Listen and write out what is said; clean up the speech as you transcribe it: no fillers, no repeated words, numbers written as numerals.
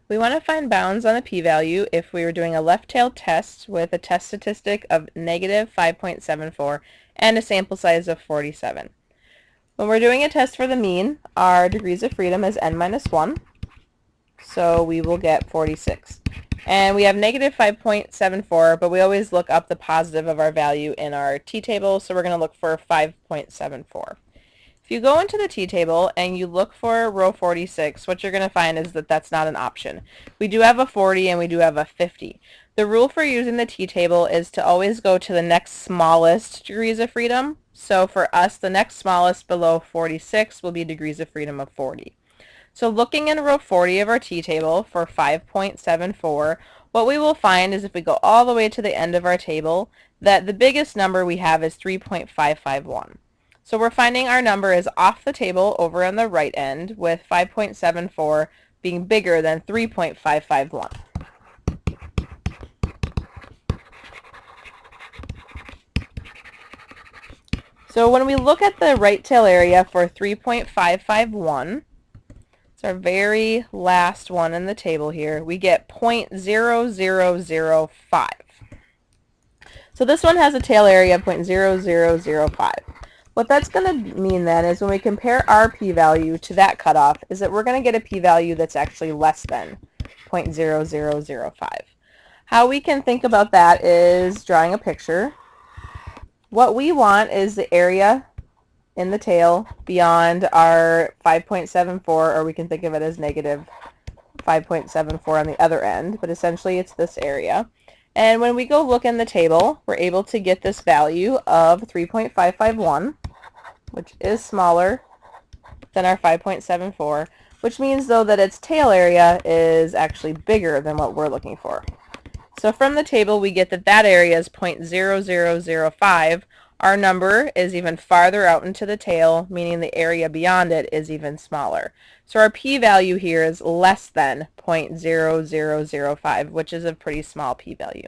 We want to find bounds on a p-value if we were doing a left-tailed test with a test statistic of negative 5.74 and a sample size of 47. When we're doing a test for the mean, our degrees of freedom is n minus 1, so we will get 46. And we have negative 5.74, but we always look up the positive of our value in our t-table, so we're going to look for 5.74. If you go into the t-table and you look for row 46, what you're going to find is that that's not an option. We do have a 40 and we do have a 50. The rule for using the t-table is to always go to the next smallest degrees of freedom. So for us, the next smallest below 46 will be degrees of freedom of 40. So looking in row 40 of our t-table for 5.74, what we will find is if we go all the way to the end of our table, that the biggest number we have is 3.551. So we're finding our number is off the table over on the right end, with 5.74 being bigger than 3.551. So when we look at the right tail area for 3.551, it's our very last one in the table here, we get 0.0005. So this one has a tail area of 0.0005. What that's going to mean then is when we compare our p-value to that cutoff is that we're going to get a p-value that's actually less than 0.0005. How we can think about that is drawing a picture. What we want is the area in the tail beyond our 5.74, or we can think of it as negative 5.74 on the other end, but essentially it's this area. And when we go look in the table, we're able to get this value of 3.551, which is smaller than our 5.74, which means though that its tail area is actually bigger than what we're looking for. So from the table we get that that area is 0.0005. Our number is even farther out into the tail, meaning the area beyond it is even smaller. So our p-value here is less than 0.0005, which is a pretty small p-value.